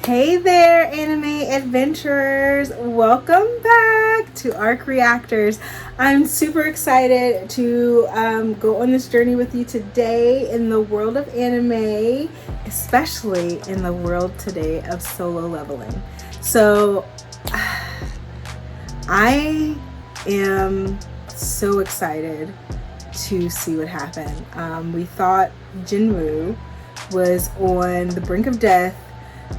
Hey there, anime adventurers! Welcome back to ARC Reactors. I'm super excited to go on this journey with you today in the world of anime, especially in the world today of solo leveling. So, I am so excited to see what happened. We thought Jinwoo was on the brink of death.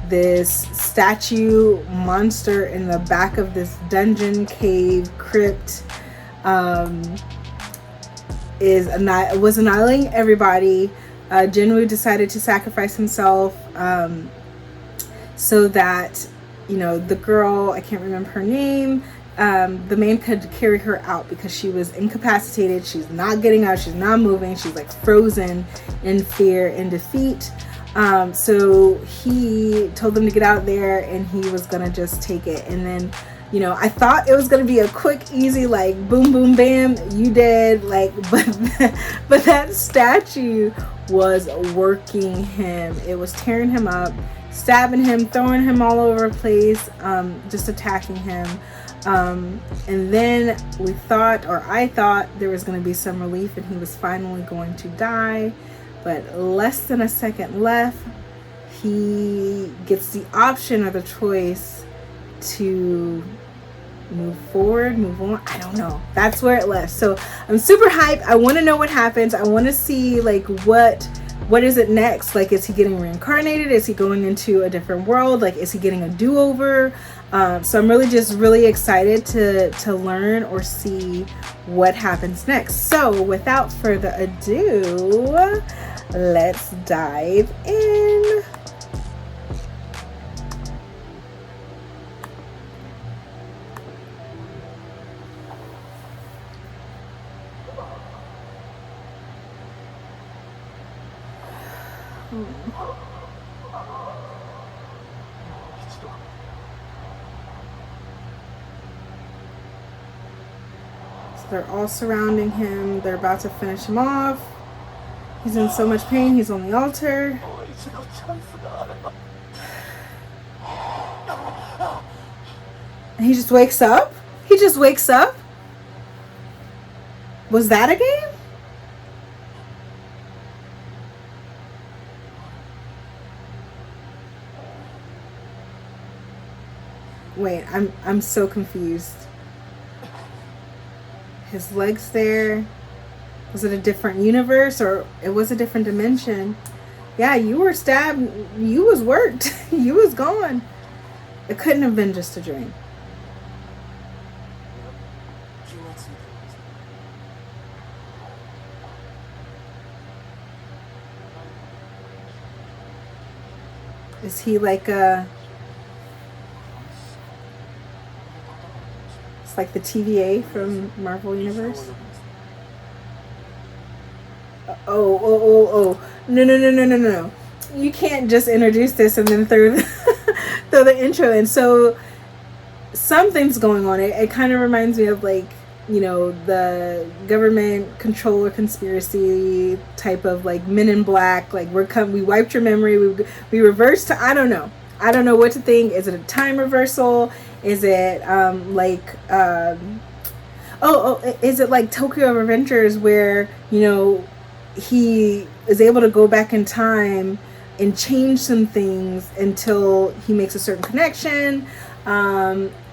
This statue monster in the back of this dungeon cave crypt was annihilating everybody. Jinwoo decided to sacrifice himself so that, the girl, I can't remember her name, the man could carry her out because she was incapacitated. She's not getting out. She's not moving. She's like frozen in fear and defeat. So he told them to get out there and he was gonna just take it. And then, I thought it was gonna be a quick, easy, like boom, boom, bam, you dead. Like, but that statue was working him. It was tearing him up, stabbing him, throwing him all over the place, just attacking him. And then I thought there was going to be some relief and he was finally going to die. But less than a second left, he gets the option or the choice to move forward, move on. I don't know. That's where it left. So I'm super hyped. I want to know what happens. I want to see like what is it next? Like, is he getting reincarnated? Is he going into a different world? Like, is he getting a do-over? So I'm really excited to learn or see what happens next. So without further ado, let's dive in. So they're all surrounding him. They're about to finish him off. He's in so much pain. He's on the altar. And he just wakes up? He just wakes up? Was that a game? Wait, I'm so confused. His legs there. Was it a different universe or it was a different dimension? Yeah, you were stabbed. You was worked. You was gone. It couldn't have been just a dream. Is he like it's like the TVA from Marvel Universe? Oh. No. You can't just introduce this and then throw the intro in. So something's going on. It kind of reminds me of like, the government control or conspiracy type of like Men in Black. Like we wiped your memory. We reversed to, I don't know what to think. Is it a time reversal? Is it is it like Tokyo Revengers where, he is able to go back in time and change some things until he makes a certain connection?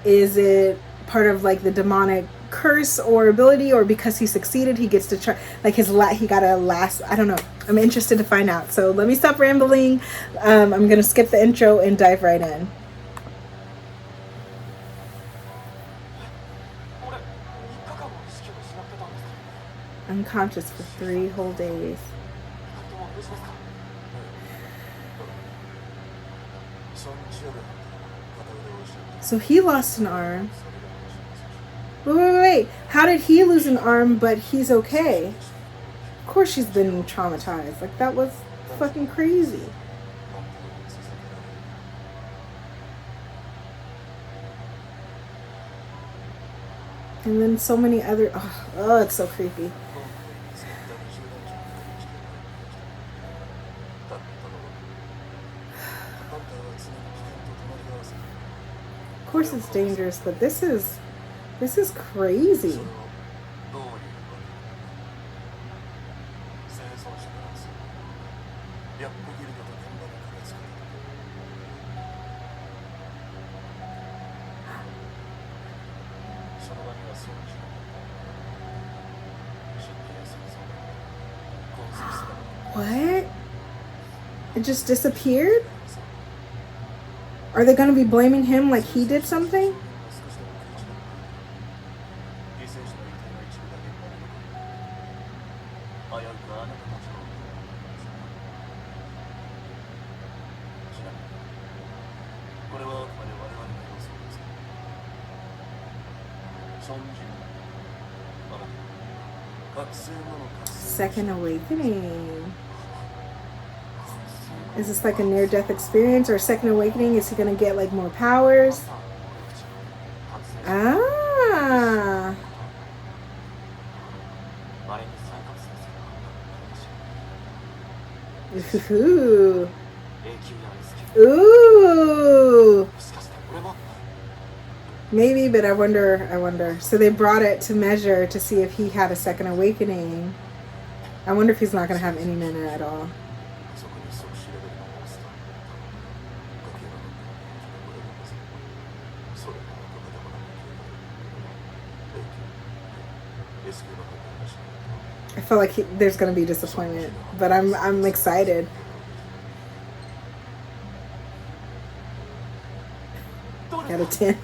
Is it part of like the demonic curse or ability, or because he succeeded he gets to try like he got a last, I don't know. I'm interested to find out. So let me stop rambling. I'm gonna skip the intro and dive right in. Unconscious for 3 whole days. So he lost an arm. Wait. How did he lose an arm but he's okay? Of course she's been traumatized. Like, that was fucking crazy. And then so many other... Oh, it's so creepy. course it's dangerous, but this is crazy. What? It just disappeared? Are they going to be blaming him like he did something? Second awakening. Is this like a near-death experience or a second awakening? Is he gonna get like more powers? Ah. Ooh. Ooh. Maybe, but I wonder. So they brought it to measure to see if he had a second awakening. I wonder if he's not going to have any mana at all. I feel like there's going to be disappointment, but I'm excited. Got a 10.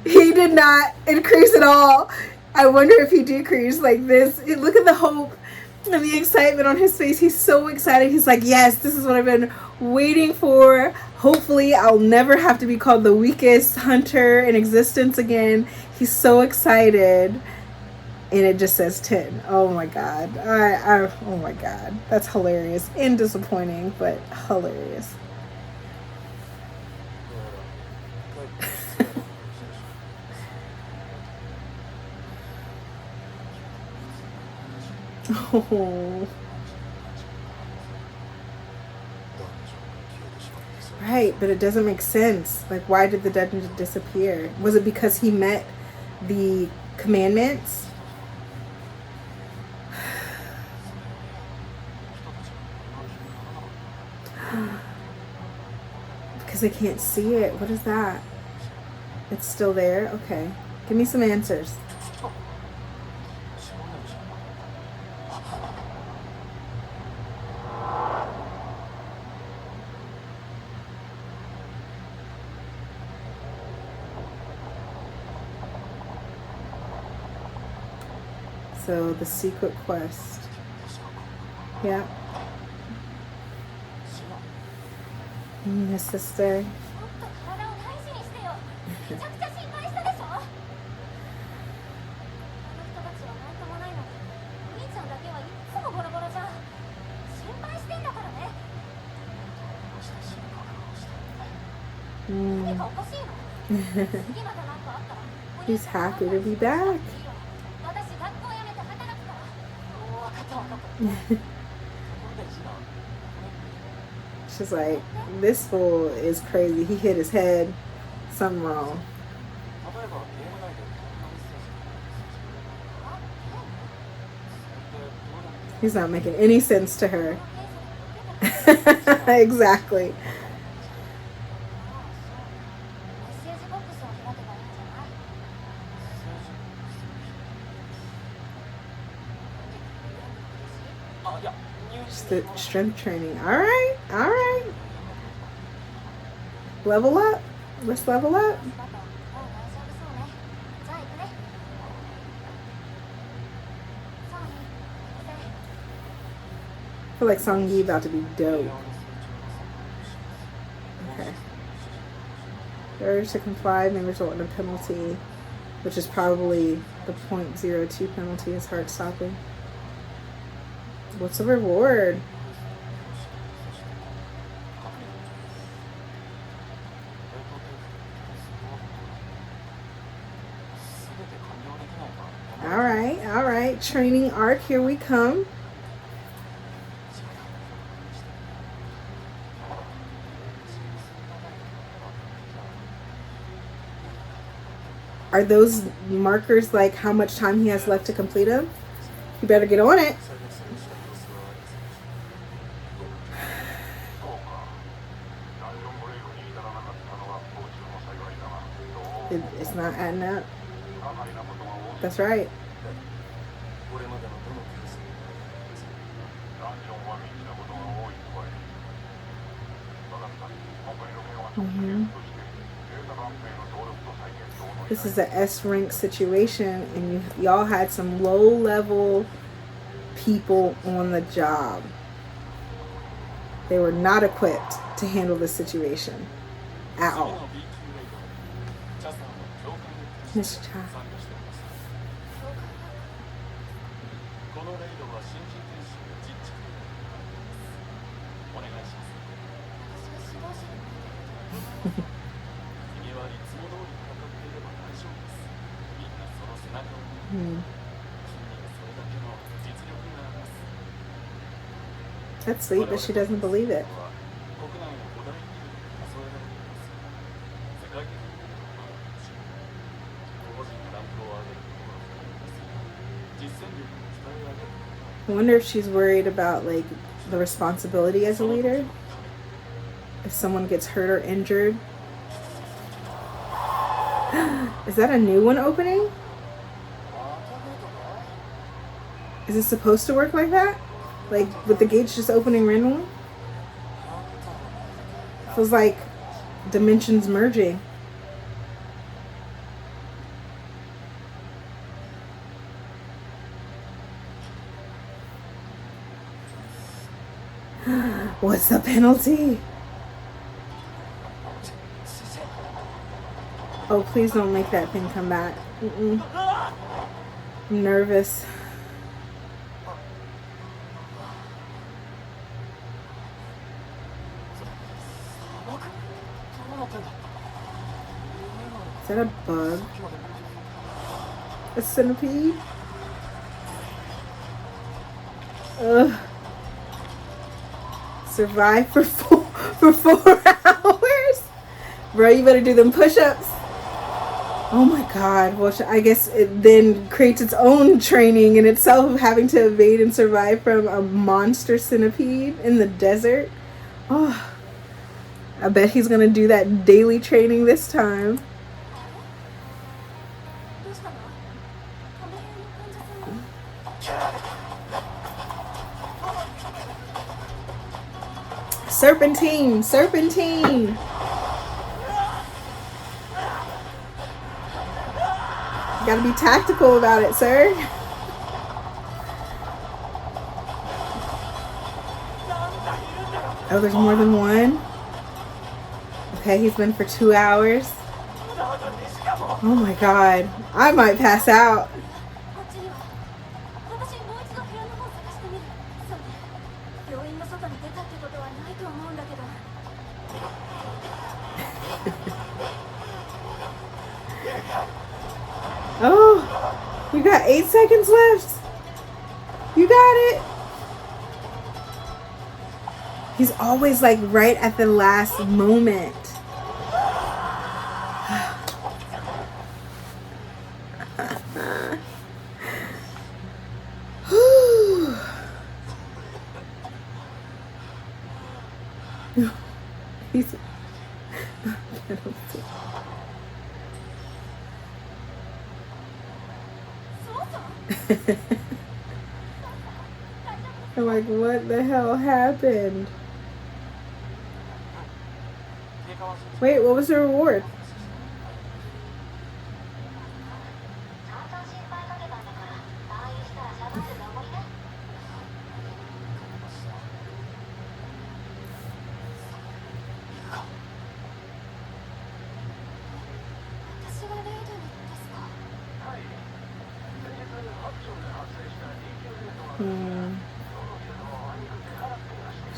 He did not increase at all. I wonder if he decreased like this. Look at the hope and the excitement on his face. He's so excited. He's like, yes, this is what I've been waiting for. Hopefully I'll never have to be called the weakest hunter in existence again. He's so excited. And it just says 10. Oh my god. Oh my god. That's hilarious and disappointing, but hilarious. Oh. Right, but it doesn't make sense. Like, why did the dungeon disappear? Was it because he met the commandments? Because I can't see it. What is that? It's still there? Okay. Give me some answers. So the secret quest. Yeah. His sister. He's happy to be back. She's like, this fool is crazy. He hit his head. Something wrong. He's not making any sense to her. Exactly. Just the strength training. All right. All right. Level up. Let's level up. I feel like Songyi about to be dope. Okay. The urge to comply may result in a penalty, which is probably the 0.02 penalty is heart stopping. What's the reward? All right. Training arc, here we come. Are those markers like how much time he has left to complete them? You better get on it. It's not adding up. That's right. Mm-hmm. This is an S rank situation, and y'all had some low level people on the job. They were not equipped to handle this situation at all. Miss Cha. That's sweet, but she doesn't believe it. I wonder if she's worried about like the responsibility as a leader. If someone gets hurt or injured. Is that a new one opening? Is it supposed to work like that? Like with the gates just opening randomly? Feels like dimensions merging. What's the penalty? Oh, please don't make that thing come back. I'm nervous. Is that a bug? A centipede? Ugh. Survive for 4 hours? Bro, you better do them push-ups. Oh my god. Well, I guess it then creates its own training in itself of having to evade and survive from a monster centipede in the desert. Oh, I bet he's gonna do that daily training this time. Serpentine, serpentine. You gotta be tactical about it, sir. Oh, there's more than one? Okay, he's been for 2 hours. Oh my god. I might pass out. Oh, you got 8 seconds left. You got it. He's always like right at the last moment. He's I'm like, what the hell happened? Wait, what was the reward?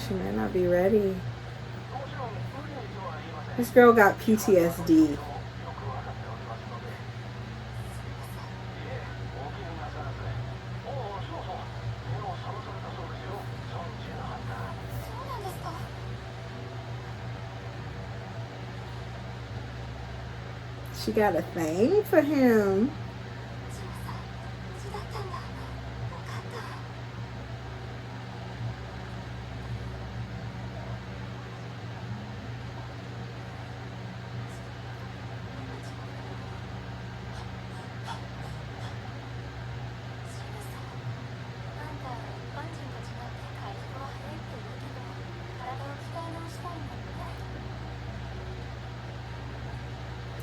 She might not be ready. This girl got PTSD. She got a thing for him.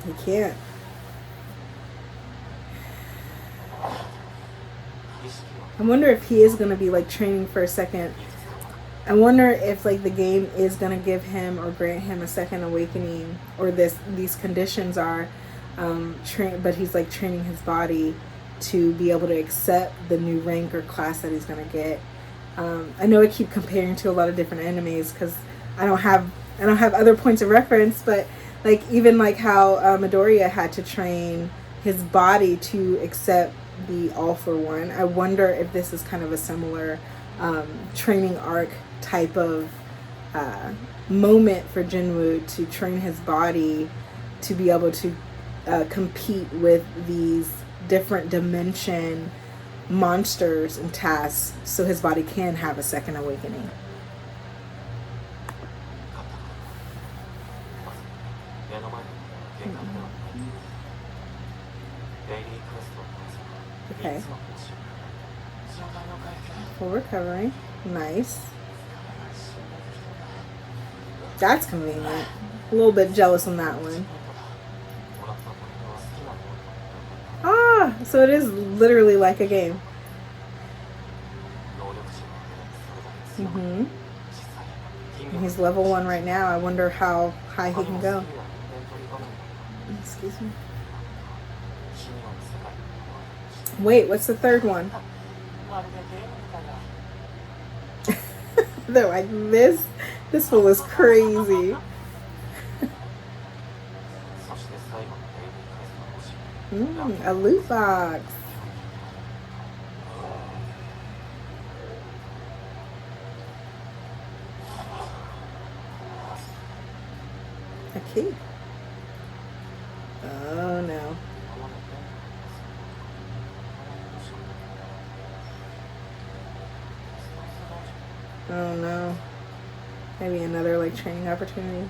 He can't. I wonder if he is going to be like training for a second. I wonder if like the game is going to give him or grant him a second awakening, or these conditions are but he's like training his body to be able to accept the new rank or class that he's going to get. I know I keep comparing to a lot of different animes because I don't have other points of reference, but like even like how Midoriya had to train his body to accept the All for One. I wonder if this is kind of a similar training arc type of moment for Jinwoo to train his body to be able to compete with these different dimension monsters and tasks, so his body can have a second awakening. Okay. Full recovery. Nice. That's convenient. A little bit jealous on that one. Ah, so it is literally like a game. Mm-hmm. He's level 1 right now. I wonder how high he can go. Excuse me. Wait, what's the third one? They're like, this one was crazy. A loot box. A key. Oh no. Oh no. Maybe another like training opportunity.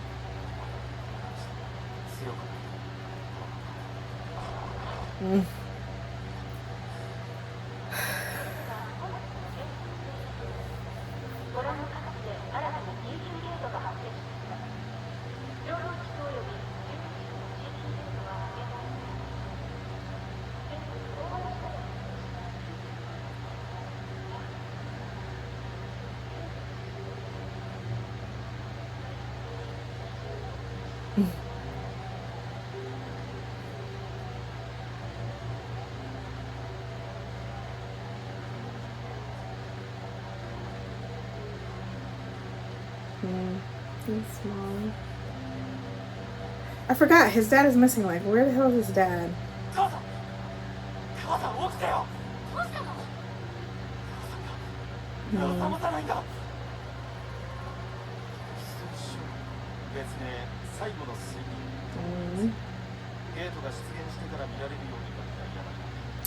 He's small. I forgot, his dad is missing. Like, where the hell is his dad?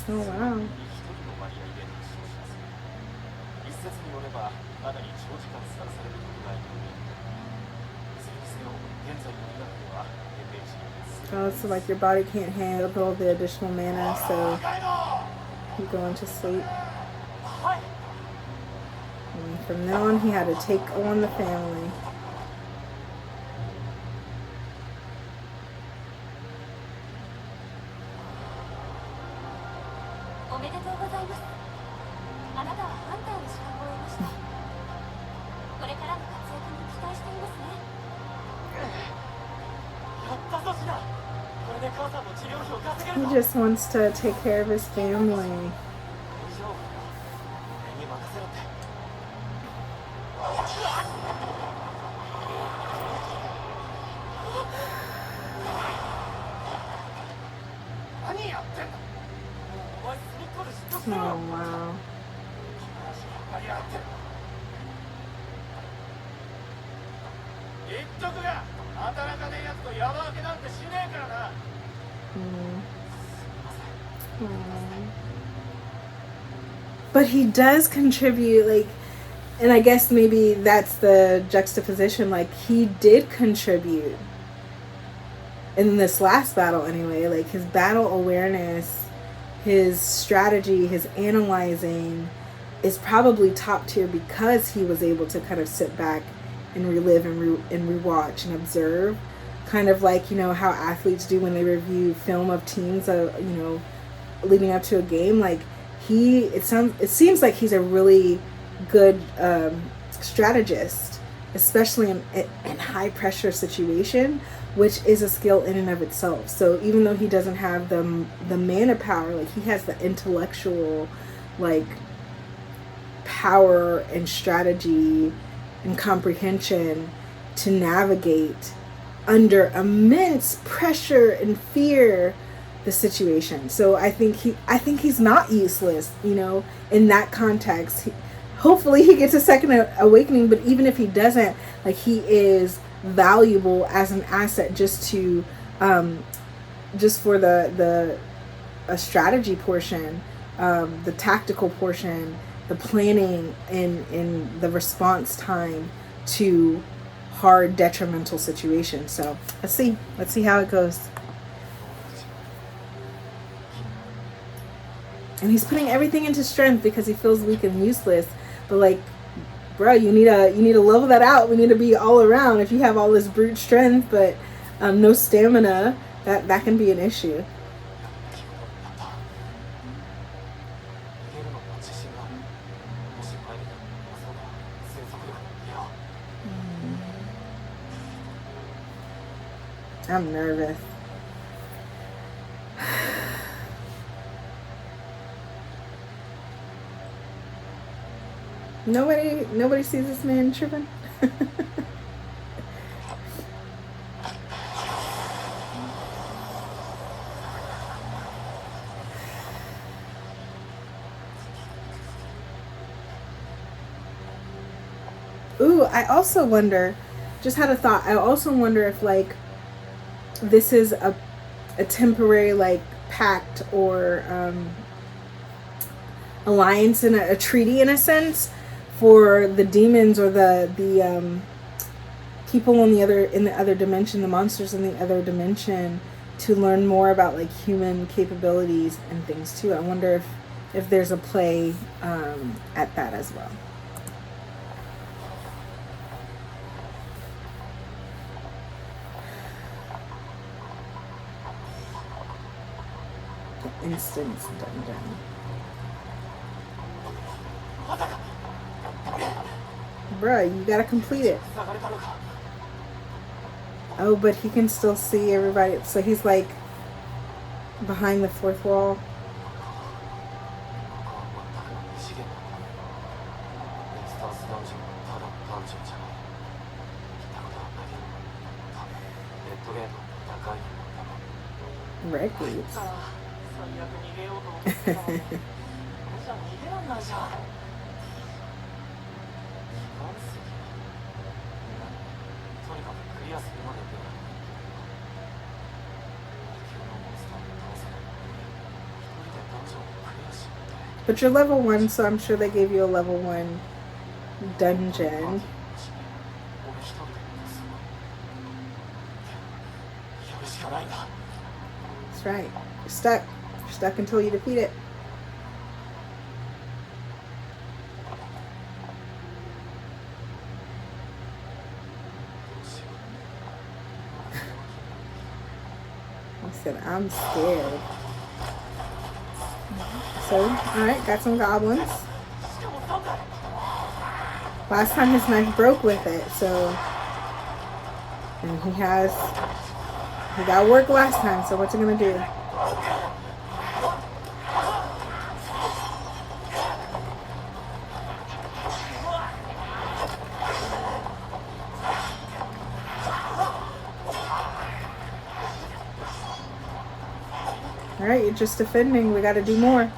Oh wow. Oh, so like your body can't handle the additional mana, so you go into sleep. And from then on, he had to take on the family. He just wants to take care of his family. Oh wow. But he does contribute, like, and I guess maybe that's the juxtaposition. Like, he did contribute in this last battle anyway. Like, his battle awareness, his strategy, his analyzing is probably top tier because he was able to kind of sit back and relive and rewatch and observe, kind of like, you know, how athletes do when they review film of teams, you know, leading up to a game. Like, it seems like he's a really good strategist, especially in high pressure situation, which is a skill in and of itself. So even though he doesn't have the mana power, like, he has the intellectual, like, power and strategy and comprehension to navigate under immense pressure and fear the situation. So I think he's not useless, you know, in that context. Hopefully he gets a second awakening, but even if he doesn't, like, he is valuable as an asset just to just for the strategy portion, the tactical portion, the planning, and the response time to hard detrimental situations. So let's see how it goes. And he's putting everything into strength because he feels weak and useless. But, like, bro, you need to level that out. We need to be all around. If you have all this brute strength but no stamina, that can be an issue. I'm nervous. Nobody sees this man tripping. Ooh, I also wonder, just had a thought, I also wonder if, like, this is a temporary, like, pact or alliance and a treaty in a sense for the demons or the people in the other dimension, the monsters in the other dimension, to learn more about, like, human capabilities and things too. I wonder if there's a play at that as well. The instance dungeon. Bruh, you gotta complete it. Oh, but he can still see everybody. So he's, like, behind the fourth wall. Records. But you're level 1, so I'm sure they gave you a level 1 dungeon. That's right. You're stuck. You're stuck until you defeat it. He said, I'm scared. So, alright, got some goblins. Last time his knife broke with it, so... And he got work last time, so what's he gonna do? Alright, you're just defending. We gotta do more.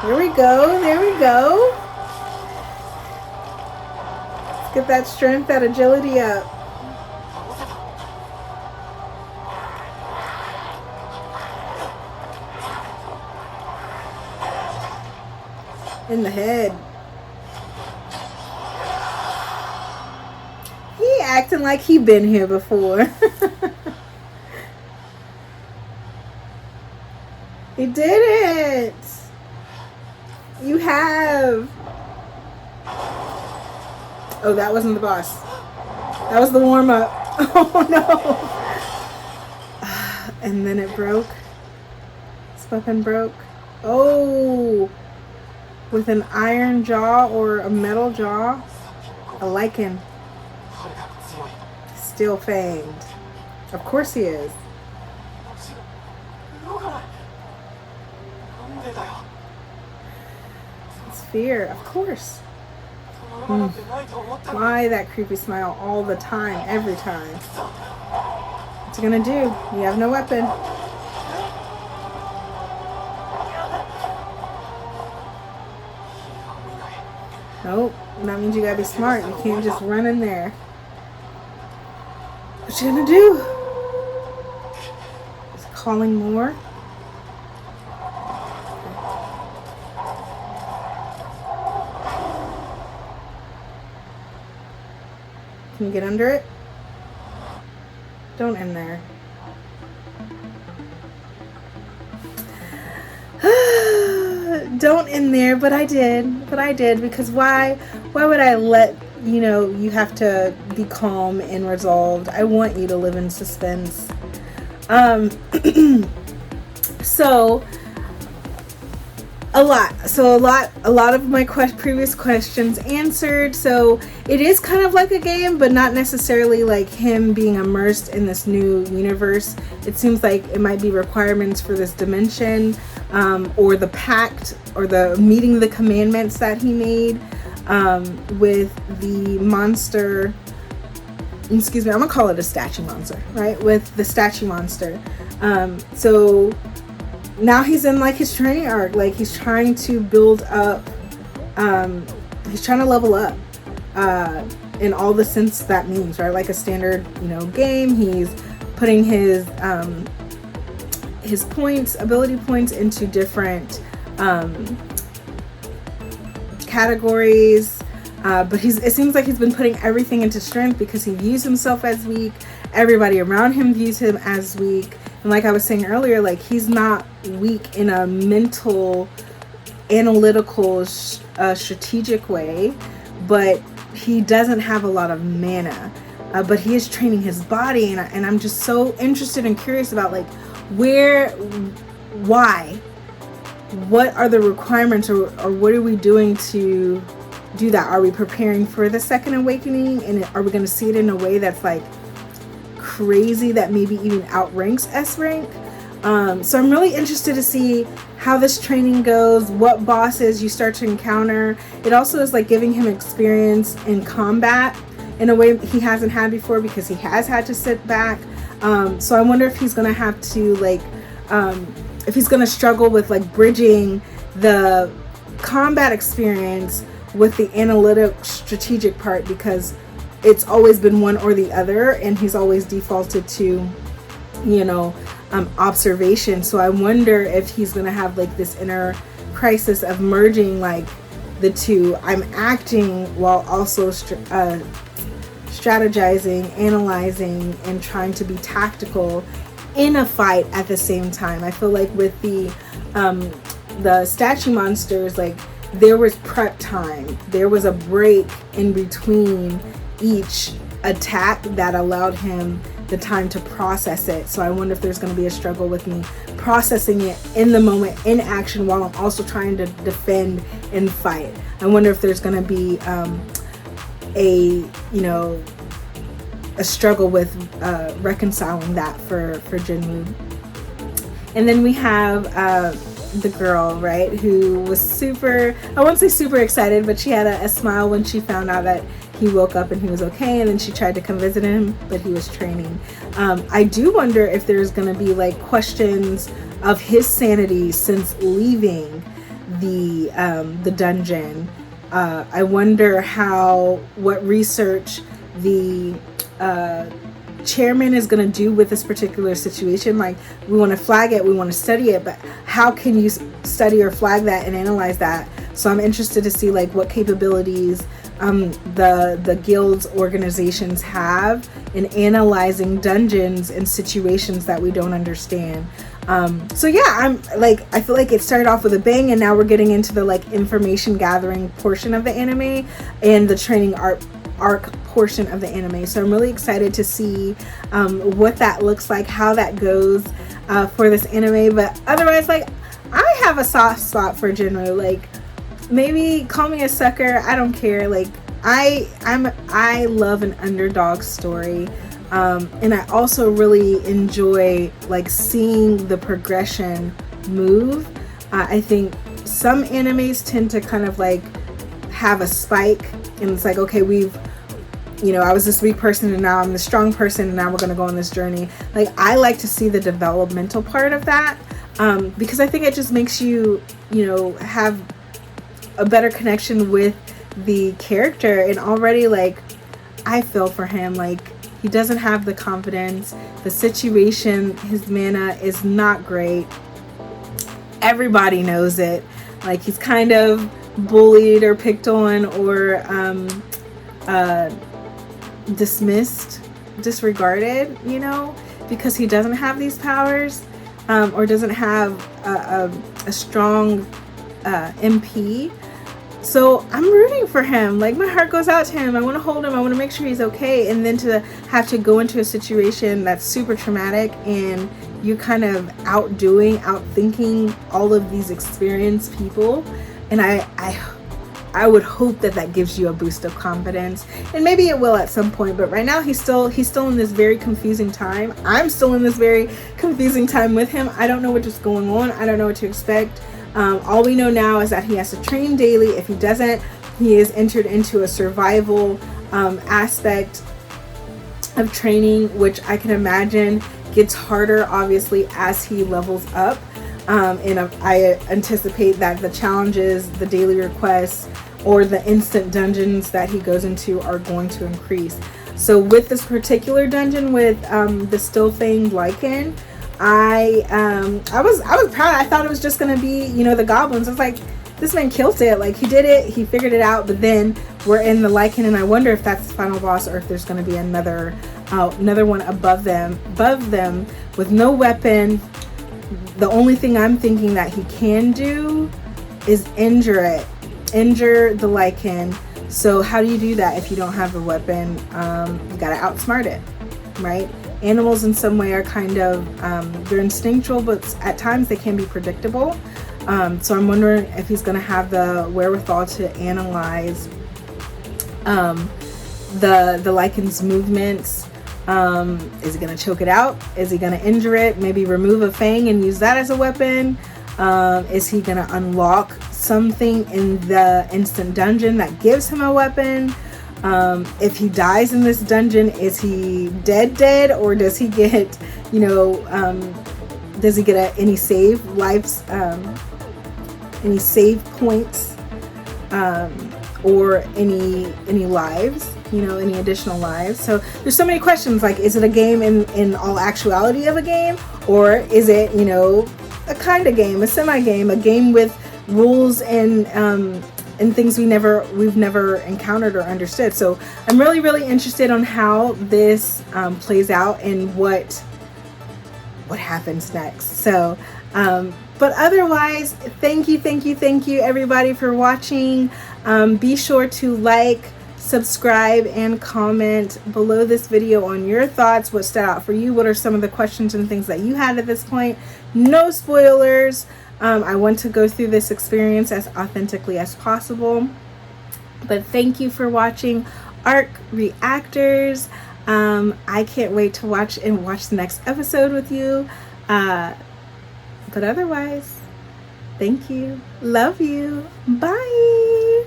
There we go. There we go. Let's get that strength, that agility up. In the head. He acting like he been here before. He did it. You have. Oh, that wasn't the boss. That was the warm-up. Oh no. And then it broke. This weapon broke. Oh. With an iron jaw or a metal jaw. A lichen. Still fanged. Of course he is. It's fear, of course. Why that creepy smile all the time, every time? What's he gonna do? You have no weapon. Nope, that means you gotta be smart. You can't just run in there. What you gonna do? Is calling more? Can you get under it? Don't in there. Don't in there, but I did. Because why would I let, you have to be calm and resolved. I want you to live in suspense. So a lot of my previous questions answered. So it is kind of like a game, but not necessarily like him being immersed in this new universe. It seems like it might be requirements for this dimension, or the pact, or the meeting the commandments that he made with the monster. Excuse me, I'm gonna call it a statue monster, right? With the statue monster. So now he's in like his training arc. Like he's trying to build up. He's trying to level up. In all the sense that means, right? Like a standard, game. He's putting his points, ability points, into different categories. But it seems like he's been putting everything into strength because he views himself as weak. Everybody around him views him as weak. And like I was saying earlier, like he's not weak in a mental, analytical, strategic way, but he doesn't have a lot of mana. But he is training his body, and I'm just so interested and curious about like why, what are the requirements, or what are we doing to do that? Are we preparing for the second awakening, and are we going to see it in a way that's like crazy, that maybe even outranks S rank? So I'm really interested to see how this training goes, what bosses you start to encounter. It also is like giving him experience in combat in a way he hasn't had before, because he has had to sit back. So I wonder if he's gonna have to like if he's gonna struggle with like bridging the combat experience with the analytic strategic part, because it's always been one or the other, and he's always defaulted to observation. So I wonder if he's gonna have like this inner crisis of merging like the two. I'm acting while also strategizing, analyzing, and trying to be tactical in a fight at the same time. I feel like with the statue monsters, like there was prep time, there was a break in between each attack that allowed him the time to process it. So I wonder if there's going to be a struggle with me processing it in the moment, in action, while I'm also trying to defend and fight. I wonder if there's going to be a struggle with reconciling that for Jinwoo. And then we have the girl, right, who was super, I won't say super excited, but she had a smile when she found out that he woke up and he was okay, and then she tried to come visit him, but he was training. I do wonder if there's going to be like questions of his sanity since leaving, the dungeon. I wonder what research the chairman is going to do with this particular situation. Like, we want to flag it, we want to study it, but how can you study or flag that and analyze that? So I'm interested to see like what capabilities the guilds organizations have in analyzing dungeons and situations that we don't understand. So yeah, I feel like it started off with a bang, and now we're getting into the like information gathering portion of the anime and the training arc portion of the anime. So I'm really excited to see what that looks like, how that goes for this anime. But otherwise, like, I have a soft spot for Jinwoo. Like, maybe call me a sucker, I don't care. Like, I love an underdog story. And I also really enjoy like seeing the progression move. I think some animes tend to kind of like have a spike, and it's like, okay, I was this weak person and now I'm the strong person and now we're going to go on this journey. Like, I like to see the developmental part of that, because I think it just makes you, have a better connection with the character. And already, like, I feel for him. Like, he doesn't have the confidence. The situation, his mana is not great. Everybody knows it. Like, he's kind of bullied or picked on or disregarded, because he doesn't have these powers, or doesn't have a strong MP. So I'm rooting for him. Like, my heart goes out to him. I want to hold him. I want to make sure he's okay. And then to have to go into a situation that's super traumatic, and you're kind of outthinking all of these experienced people. And I would hope that gives you a boost of confidence, and maybe it will at some point. But right now he's still in this very confusing time. I'm still in this very confusing time with him. I don't know what's going on. I don't know what to expect. All we know now is that he has to train daily. If he doesn't, he is entered into a survival aspect of training, which I can imagine gets harder obviously as he levels up. And I anticipate that the challenges, the daily requests, or the instant dungeons that he goes into are going to increase. So with this particular dungeon with the still famed lichen, I was proud. I thought it was just gonna be, the goblins. I was like, this man killed it. Like, he did it, he figured it out. But then we're in the lichen, and I wonder if that's the final boss, or if there's gonna be another one above them with no weapon. The only thing I'm thinking that he can do is injure the lichen. So how do you do that if you don't have a weapon? You gotta outsmart it, right? Animals in some way are kind of, they're instinctual, but at times they can be predictable. So I'm wondering if he's gonna have the wherewithal to analyze the lichen's movements. Is he gonna choke it out? Is he gonna injure it? Maybe remove a fang and use that as a weapon? Is he gonna unlock something in the instant dungeon that gives him a weapon? If he dies in this dungeon, is he dead, or does he get, does he get any save lives, any save points, or any lives? Any additional lives. So there's so many questions. Like, is it a game in all actuality of a game, or is it, a kind of game, a semi-game, a game with rules and things we've never encountered or understood. So I'm really, really interested on how this plays out and what happens next. So but otherwise, thank you everybody for watching. Be sure to like, subscribe, and comment below this video on your thoughts. What stood out for you? What are some of the questions and things that you had at this point? No spoilers. I want to go through this experience as authentically as possible. But thank you for watching ARC Reactors. I can't wait to watch the next episode with you. But otherwise, thank you. Love you. Bye.